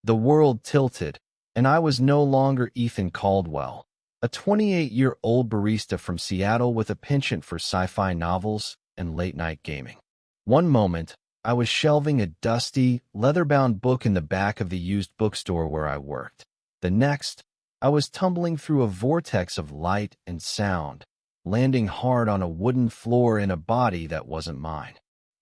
The world tilted, and I was no longer Ethan Caldwell, a 28-year-old barista from Seattle with a penchant for sci-fi novels and late-night gaming. One moment, I was shelving a dusty, leather-bound book in the back of the used bookstore where I worked. The next, I was tumbling through a vortex of light and sound, landing hard on a wooden floor in a body that wasn't mine.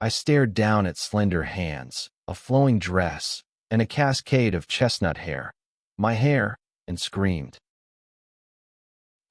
I stared down at slender hands, a flowing dress, and a cascade of chestnut hair, my hair, and screamed.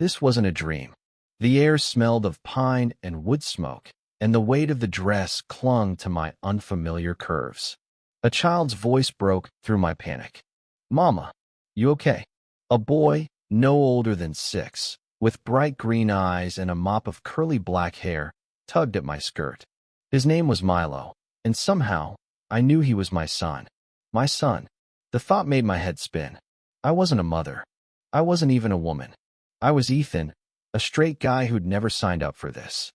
This wasn't a dream. The air smelled of pine and wood smoke, and the weight of the dress clung to my unfamiliar curves. A child's voice broke through my panic. "Mama, you okay?" A boy, no older than 6, with bright green eyes and a mop of curly black hair, tugged at my skirt. His name was Milo, and somehow, I knew he was my son. My son. The thought made my head spin. I wasn't a mother. I wasn't even a woman. I was Ethan, a straight guy who'd never signed up for this.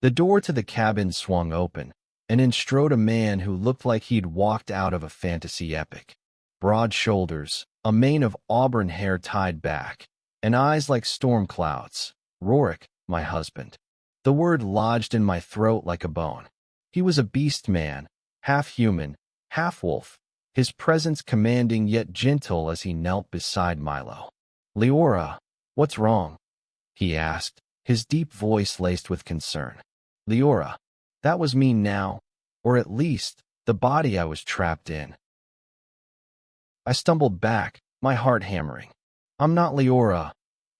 The door to the cabin swung open, and in strode a man who looked like he'd walked out of a fantasy epic. Broad shoulders, a mane of auburn hair tied back, and eyes like storm clouds. Rorik, my husband. The word lodged in my throat like a bone. He was a beastman, half human, half wolf, his presence commanding yet gentle as he knelt beside Milo. "Leora, what's wrong?" he asked, his deep voice laced with concern. Leora, that was me now, or at least the body I was trapped in. I stumbled back, my heart hammering. "I'm not Leora,"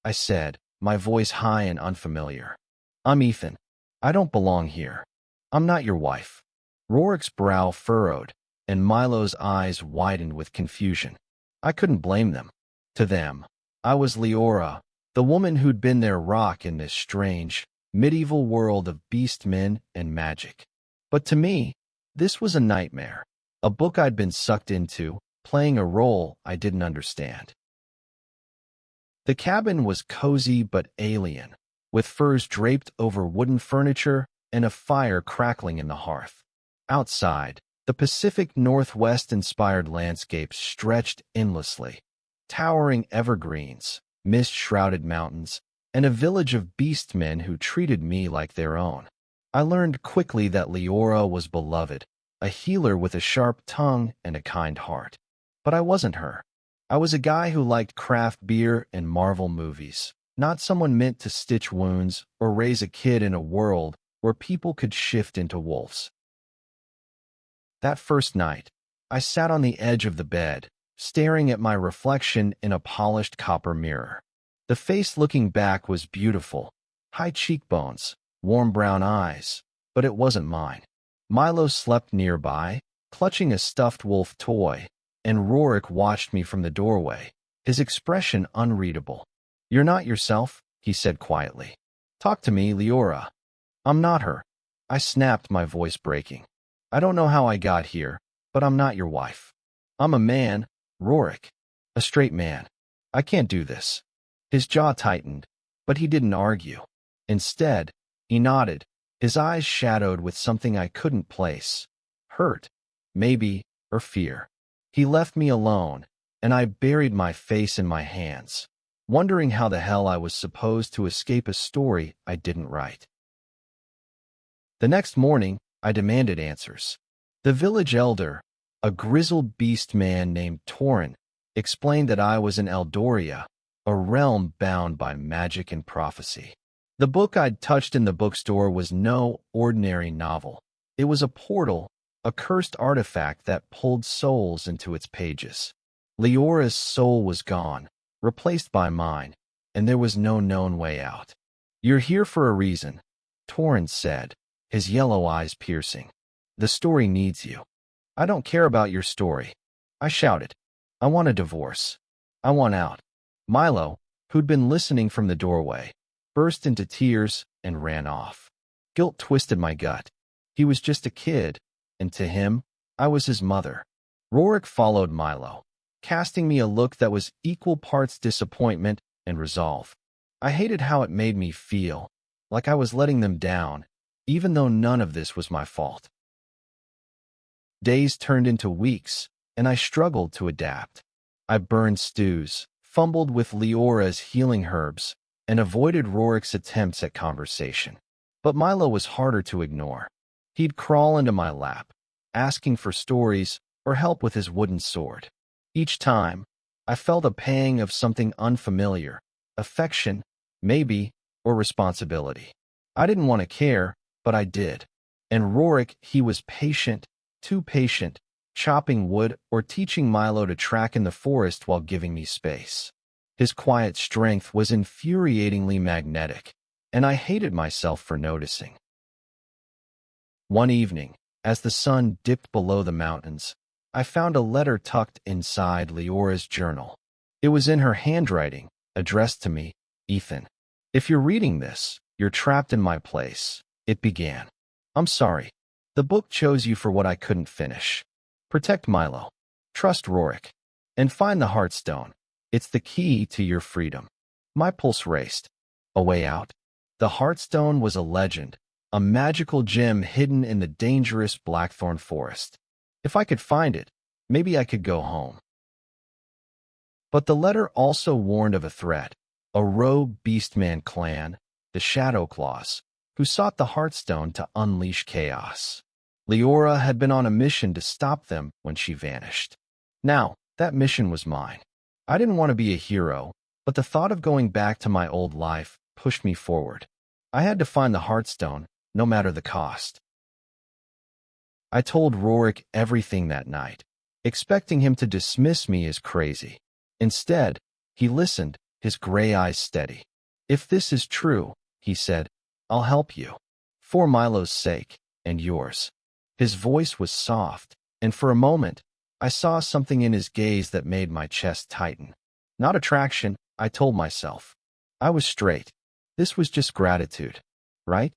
I said, my voice high and unfamiliar. "I'm Ethan. I don't belong here. I'm not your wife." Rorik's brow furrowed, and Milo's eyes widened with confusion. I couldn't blame them. To them, I was Leora, the woman who'd been their rock in this strange, medieval world of beastmen and magic. But to me, this was a nightmare, a book I'd been sucked into, playing a role I didn't understand. The cabin was cozy but alien, with furs draped over wooden furniture and a fire crackling in the hearth. Outside, the Pacific Northwest-inspired landscape stretched endlessly. Towering evergreens, mist-shrouded mountains, and a village of beastmen who treated me like their own. I learned quickly that Leora was beloved, a healer with a sharp tongue and a kind heart. But I wasn't her. I was a guy who liked craft beer and Marvel movies, not someone meant to stitch wounds or raise a kid in a world where people could shift into wolves. That first night, I sat on the edge of the bed, staring at my reflection in a polished copper mirror. The face looking back was beautiful, high cheekbones, warm brown eyes, but it wasn't mine. Milo slept nearby, clutching a stuffed wolf toy, and Rorik watched me from the doorway, his expression unreadable. "You're not yourself," he said quietly. "Talk to me, Leora." "I'm not her," I snapped, my voice breaking. "I don't know how I got here, but I'm not your wife. I'm a man, Rorik, a straight man. I can't do this." His jaw tightened, but he didn't argue. Instead, he nodded, his eyes shadowed with something I couldn't place. Hurt, maybe, or fear. He left me alone, and I buried my face in my hands, wondering how the hell I was supposed to escape a story I didn't write. The next morning, I demanded answers. The village elder, a grizzled beast man named Torin, explained that I was in Eldoria, a realm bound by magic and prophecy. The book I'd touched in the bookstore was no ordinary novel. It was a portal, a cursed artifact that pulled souls into its pages. Leora's soul was gone, replaced by mine, and there was no known way out. "You're here for a reason," Torin said, his yellow eyes piercing. "The story needs you." "I don't care about your story," I shouted. "I want a divorce. I want out." Milo, who'd been listening from the doorway, burst into tears and ran off. Guilt twisted my gut. He was just a kid, and to him, I was his mother. Rorik followed Milo, casting me a look that was equal parts disappointment and resolve. I hated how it made me feel, like I was letting them down, even though none of this was my fault. Days turned into weeks, and I struggled to adapt. I burned stews, fumbled with Leora's healing herbs, and avoided Rorik's attempts at conversation. But Milo was harder to ignore. He'd crawl into my lap, asking for stories or help with his wooden sword. Each time, I felt a pang of something unfamiliar, affection, maybe, or responsibility. I didn't want to care, but I did. And Rorik, he was patient, too patient, chopping wood or teaching Milo to track in the forest while giving me space. His quiet strength was infuriatingly magnetic, and I hated myself for noticing. One evening, as the sun dipped below the mountains, I found a letter tucked inside Leora's journal. It was in her handwriting, addressed to me, Ethan. If you're reading this, you're trapped in my place, it began. I'm sorry. The book chose you for what I couldn't finish. Protect Milo. Trust Rorik. And find the Heartstone. It's the key to your freedom. My pulse raced. A way out? The Heartstone was a legend, a magical gem hidden in the dangerous Blackthorn Forest. If I could find it, maybe I could go home. But the letter also warned of a threat, a rogue Beastman clan, the Shadowclaws, who sought the Heartstone to unleash chaos. Leora had been on a mission to stop them when she vanished. Now, that mission was mine. I didn't want to be a hero, but the thought of going back to my old life pushed me forward. I had to find the Heartstone, no matter the cost. I told Rorik everything that night, expecting him to dismiss me as crazy. Instead, he listened, his gray eyes steady. If this is true, he said, I'll help you. For Milo's sake, and yours. His voice was soft, and for a moment, I saw something in his gaze that made my chest tighten. Not attraction, I told myself. I was straight. This was just gratitude, right?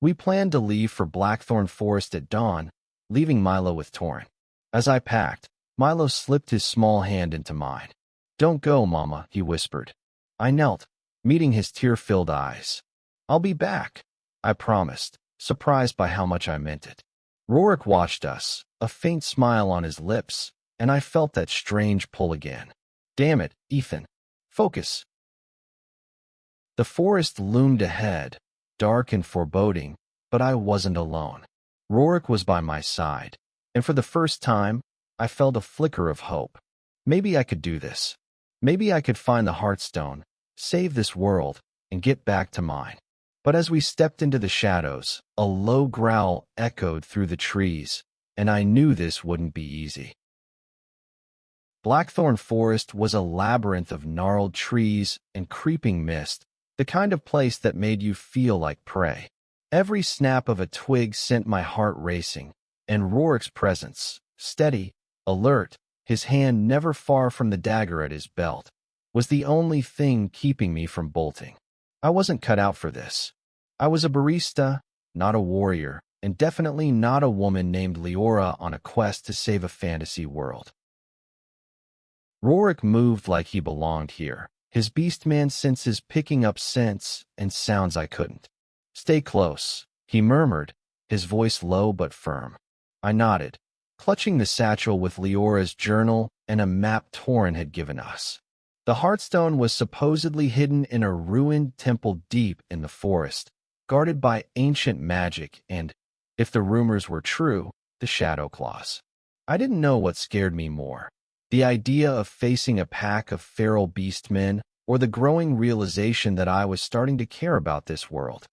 We planned to leave for Blackthorn Forest at dawn, leaving Milo with Torin. As I packed, Milo slipped his small hand into mine. Don't go, Mama, he whispered. I knelt, meeting his tear-filled eyes. I'll be back, I promised, surprised by how much I meant it. Rorik watched us, a faint smile on his lips, and I felt that strange pull again. Damn it, Ethan. Focus. The forest loomed ahead, dark and foreboding, but I wasn't alone. Rorik was by my side, and for the first time, I felt a flicker of hope. Maybe I could do this. Maybe I could find the Heartstone, save this world, and get back to mine. But as we stepped into the shadows, a low growl echoed through the trees, and I knew this wouldn't be easy. Blackthorn Forest was a labyrinth of gnarled trees and creeping mist, the kind of place that made you feel like prey. Every snap of a twig sent my heart racing, and Rorik's presence, steady, alert, his hand never far from the dagger at his belt, was the only thing keeping me from bolting. I wasn't cut out for this. I was a barista, not a warrior, and definitely not a woman named Leora on a quest to save a fantasy world. Rorik moved like he belonged here, his Beastman senses picking up scents and sounds I couldn't. Stay close, he murmured, his voice low but firm. I nodded, clutching the satchel with Leora's journal and a map Torin had given us. The Heartstone was supposedly hidden in a ruined temple deep in the forest, guarded by ancient magic and, if the rumors were true, the Shadowclaws. I didn't know what scared me more, the idea of facing a pack of feral beastmen or the growing realization that I was starting to care about this world.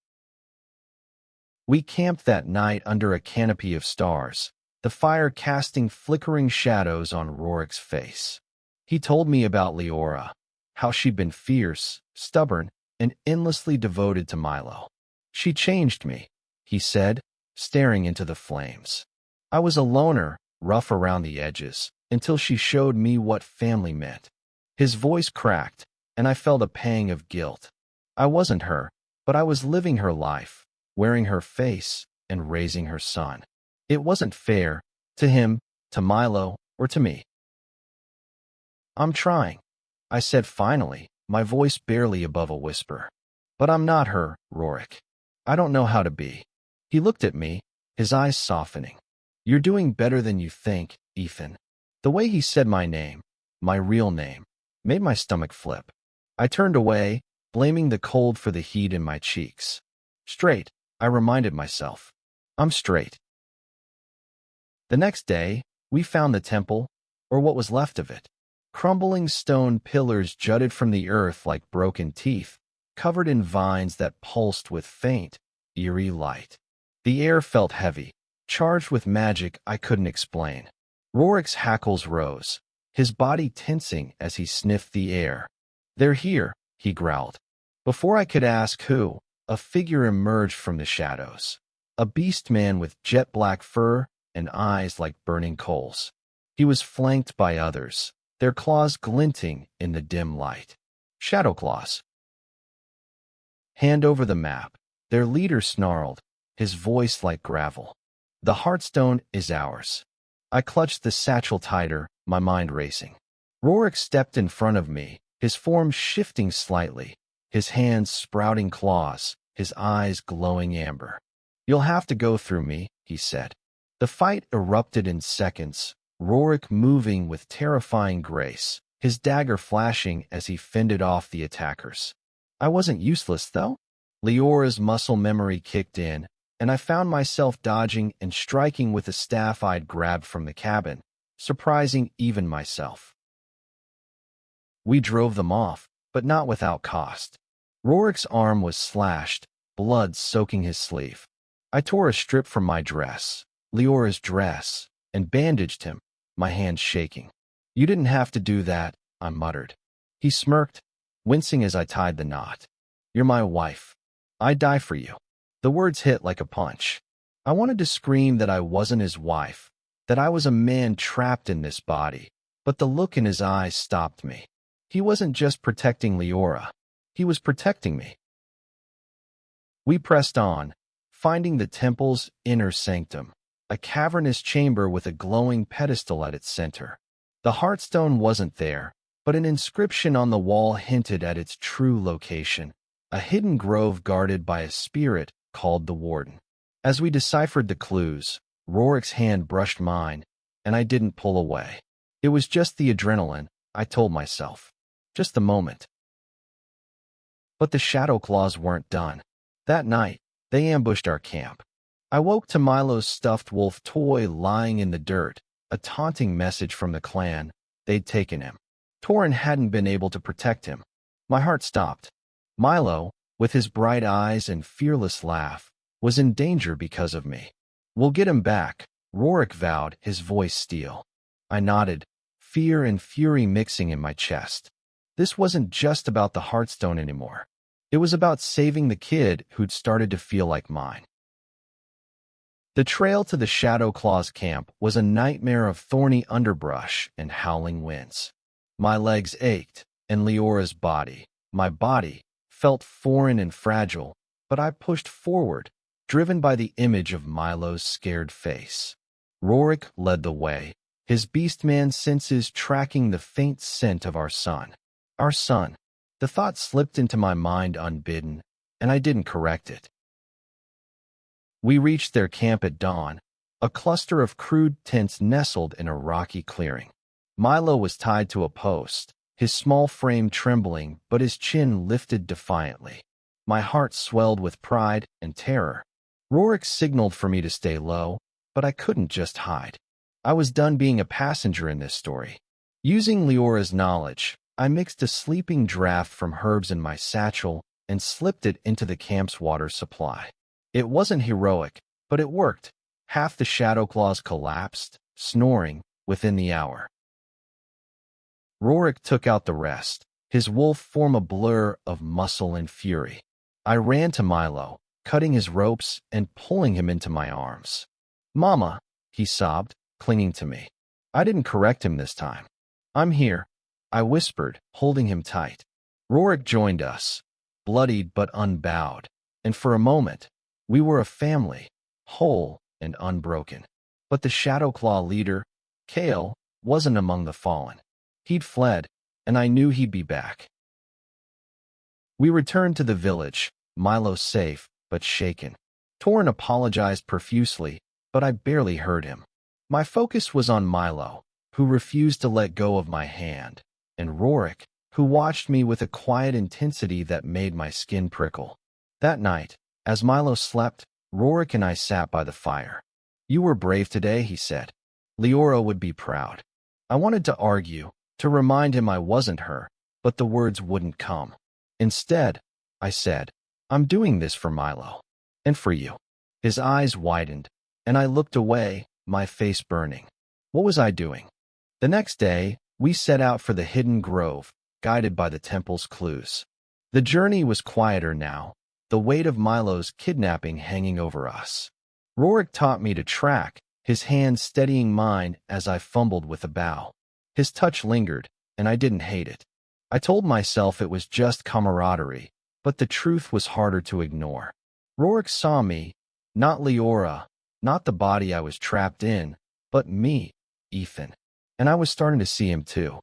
We camped that night under a canopy of stars, the fire casting flickering shadows on Rorik's face. He told me about Leora, how she'd been fierce, stubborn, and endlessly devoted to Milo. She changed me, he said, staring into the flames. I was a loner, rough around the edges, until she showed me what family meant. His voice cracked, and I felt a pang of guilt. I wasn't her, but I was living her life, wearing her face, and raising her son. It wasn't fair, to him, to Milo, or to me. I'm trying, I said finally, my voice barely above a whisper. But I'm not her, Rorik. I don't know how to be. He looked at me, his eyes softening. You're doing better than you think, Ethan. The way he said my name, my real name, made my stomach flip. I turned away, blaming the cold for the heat in my cheeks. Straight, I reminded myself. I'm straight. The next day, we found the temple, or what was left of it. Crumbling stone pillars jutted from the earth like broken teeth, covered in vines that pulsed with faint, eerie light. The air felt heavy, charged with magic I couldn't explain. Rorik's hackles rose, his body tensing as he sniffed the air. "They're here," he growled. Before I could ask who, a figure emerged from the shadows. A beastman with jet-black fur and eyes like burning coals. He was flanked by others, their claws glinting in the dim light. Shadow claws. "Hand over the map," their leader snarled, his voice like gravel. "The Heartstone is ours." I clutched the satchel tighter, my mind racing. Rorik stepped in front of me, his form shifting slightly, his hands sprouting claws, his eyes glowing amber. "You'll have to go through me," he said. The fight erupted in seconds, Rorik moving with terrifying grace, his dagger flashing as he fended off the attackers. I wasn't useless, though. Leora's muscle memory kicked in, and I found myself dodging and striking with a staff I'd grabbed from the cabin, surprising even myself. We drove them off, but not without cost. Rorik's arm was slashed, blood soaking his sleeve. I tore a strip from my dress, Leora's dress, and bandaged him, my hands shaking. "You didn't have to do that," I muttered. He smirked, wincing as I tied the knot. "You're my wife. I'd die for you." The words hit like a punch. I wanted to scream that I wasn't his wife, that I was a man trapped in this body, but the look in his eyes stopped me. He wasn't just protecting Leora. He was protecting me. We pressed on, finding the temple's inner sanctum, a cavernous chamber with a glowing pedestal at its center. The Heartstone wasn't there, but an inscription on the wall hinted at its true location, a hidden grove guarded by a spirit called the Warden. As we deciphered the clues, Rorik's hand brushed mine, and I didn't pull away. It was just the adrenaline, I told myself. Just the moment. But the Shadow Claws weren't done. That night, they ambushed our camp. I woke to Milo's stuffed wolf toy lying in the dirt, a taunting message from the clan. They'd taken him. Torin hadn't been able to protect him. My heart stopped. Milo, with his bright eyes and fearless laugh, was in danger because of me. "We'll get him back," Rorik vowed, his voice steel. I nodded, fear and fury mixing in my chest. This wasn't just about the Heartstone anymore. It was about saving the kid who'd started to feel like mine. The trail to the Shadow Claws camp was a nightmare of thorny underbrush and howling winds. My legs ached, and Leora's body, my body, felt foreign and fragile, but I pushed forward, driven by the image of Milo's scared face. Rorik led the way, his beastman senses tracking the faint scent of our son. Our son. The thought slipped into my mind unbidden, and I didn't correct it. We reached their camp at dawn, a cluster of crude tents nestled in a rocky clearing. Milo was tied to a post, his small frame trembling, but his chin lifted defiantly. My heart swelled with pride and terror. Rorik signaled for me to stay low, but I couldn't just hide. I was done being a passenger in this story. Using Leora's knowledge, I mixed a sleeping draft from herbs in my satchel and slipped it into the camp's water supply. It wasn't heroic, but it worked. Half the Shadow Claws collapsed, snoring, within the hour. Rorik took out the rest, his wolf form a blur of muscle and fury. I ran to Milo, cutting his ropes and pulling him into my arms. "Mama," he sobbed, clinging to me. I didn't correct him this time. "I'm here," I whispered, holding him tight. Rorik joined us, bloodied but unbowed, and for a moment, we were a family, whole and unbroken. But the Shadow Claw leader, Kale, wasn't among the fallen. He'd fled, and I knew he'd be back. We returned to the village, Milo safe, but shaken. Torin apologized profusely, but I barely heard him. My focus was on Milo, who refused to let go of my hand, and Rorik, who watched me with a quiet intensity that made my skin prickle. That night, as Milo slept, Rorik and I sat by the fire. "You were brave today," he said. "Leora would be proud." I wanted to argue, to remind him I wasn't her, but the words wouldn't come. Instead, I said, "I'm doing this for Milo. And for you." His eyes widened, and I looked away, my face burning. What was I doing? The next day, we set out for the hidden grove, guided by the temple's clues. The journey was quieter now, the weight of Milo's kidnapping hanging over us. Rorik taught me to track, his hand steadying mine as I fumbled with a bow. His touch lingered, and I didn't hate it. I told myself it was just camaraderie, but the truth was harder to ignore. Rorik saw me, not Leora, not the body I was trapped in, but me, Ethan. And I was starting to see him too.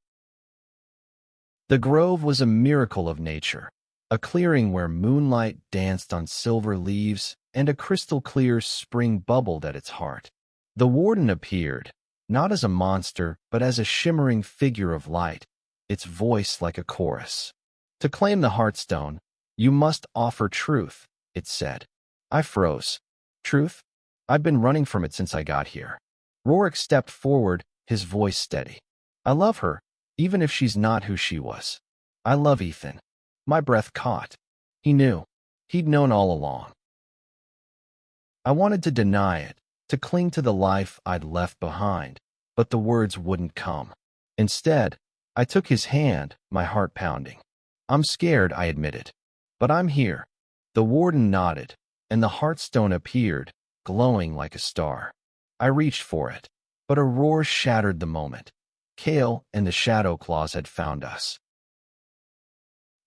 The grove was a miracle of nature, a clearing where moonlight danced on silver leaves and a crystal-clear spring bubbled at its heart. The warden appeared, not as a monster, but as a shimmering figure of light, its voice like a chorus. "To claim the Heartstone, you must offer truth," it said. I froze. Truth? I've been running from it since I got here. Rorik stepped forward, his voice steady. "I love her, even if she's not who she was. I love Ethan." My breath caught. He knew. He'd known all along. I wanted to deny it, to cling to the life I'd left behind, but the words wouldn't come. Instead, I took his hand, my heart pounding. "I'm scared," I admitted. "But I'm here." The warden nodded, and the Heartstone appeared, glowing like a star. I reached for it, but a roar shattered the moment. Kale and the Shadow Claws had found us.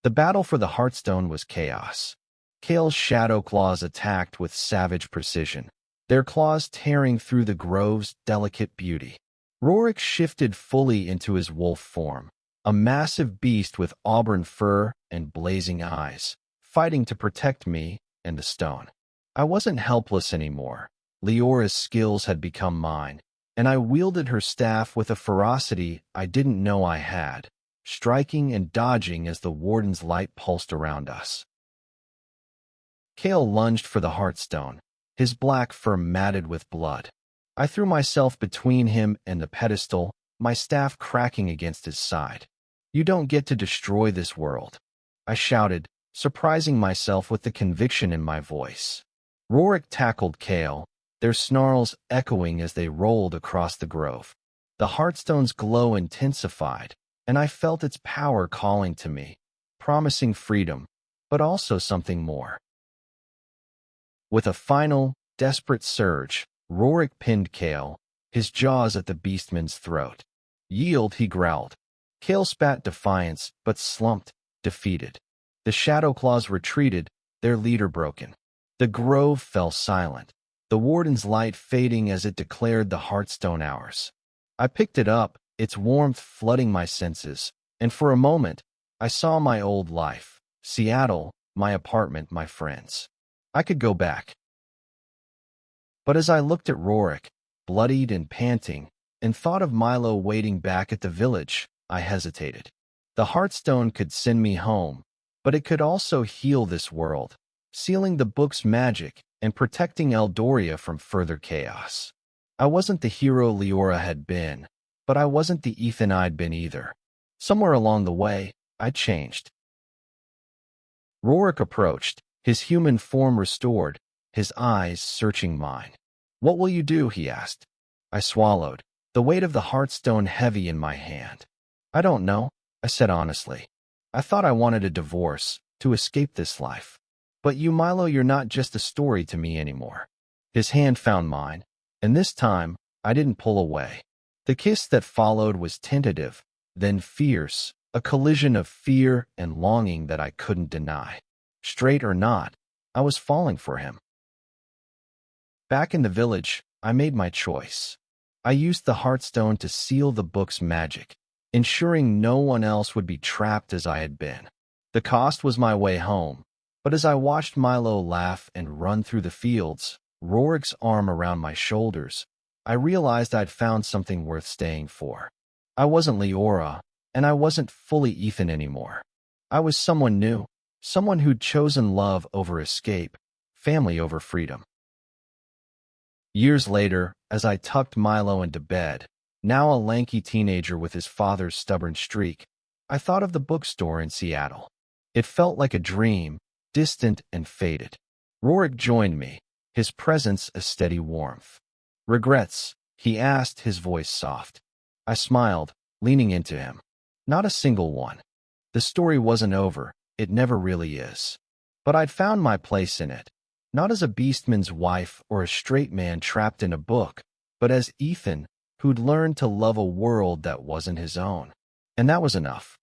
The battle for the Heartstone was chaos. Kale's Shadow Claws attacked with savage precision, their claws tearing through the grove's delicate beauty. Rorik shifted fully into his wolf form, a massive beast with auburn fur and blazing eyes, fighting to protect me and the stone. I wasn't helpless anymore. Leora's skills had become mine, and I wielded her staff with a ferocity I didn't know I had, striking and dodging as the warden's light pulsed around us. Kale lunged for the Heartstone, his black fur matted with blood. I threw myself between him and the pedestal, my staff cracking against his side. "You don't get to destroy this world," I shouted, surprising myself with the conviction in my voice. Rorik tackled Kale, their snarls echoing as they rolled across the grove. The Heartstone's glow intensified, and I felt its power calling to me, promising freedom, but also something more. With a final, desperate surge, Rorik pinned Kale, his jaws at the Beastman's throat. "Yield," he growled. Kale spat defiance, but slumped, defeated. The Shadow Claws retreated, their leader broken. The grove fell silent, the warden's light fading as it declared the Heartstone ours. I picked it up, its warmth flooding my senses, and for a moment, I saw my old life, Seattle, my apartment, my friends. I could go back. But as I looked at Rorik, bloodied and panting, and thought of Milo waiting back at the village, I hesitated. The Heartstone could send me home, but it could also heal this world, sealing the book's magic and protecting Eldoria from further chaos. I wasn't the hero Leora had been, but I wasn't the Ethan I'd been either. Somewhere along the way, I changed. Rorik approached, his human form restored, his eyes searching mine. "What will you do?" he asked. I swallowed, the weight of the Heartstone heavy in my hand. "I don't know," I said honestly. "I thought I wanted a divorce, to escape this life. But you, Milo, you're not just a story to me anymore." His hand found mine, and this time, I didn't pull away. The kiss that followed was tentative, then fierce, a collision of fear and longing that I couldn't deny. Straight or not, I was falling for him. Back in the village, I made my choice. I used the Heartstone to seal the book's magic, ensuring no one else would be trapped as I had been. The cost was my way home, but as I watched Milo laugh and run through the fields, Rorik's arm around my shoulders, I realized I'd found something worth staying for. I wasn't Leora, and I wasn't fully Ethan anymore. I was someone new, someone who'd chosen love over escape, family over freedom. Years later, as I tucked Milo into bed, now a lanky teenager with his father's stubborn streak, I thought of the bookstore in Seattle. It felt like a dream, distant and faded. Rorik joined me, his presence a steady warmth. "Regrets?" he asked, his voice soft. I smiled, leaning into him. Not a single one. The story wasn't over, it never really is. But I'd found my place in it. Not as a beastman's wife or a straight man trapped in a book, but as Ethan, who'd learned to love a world that wasn't his own. And that was enough.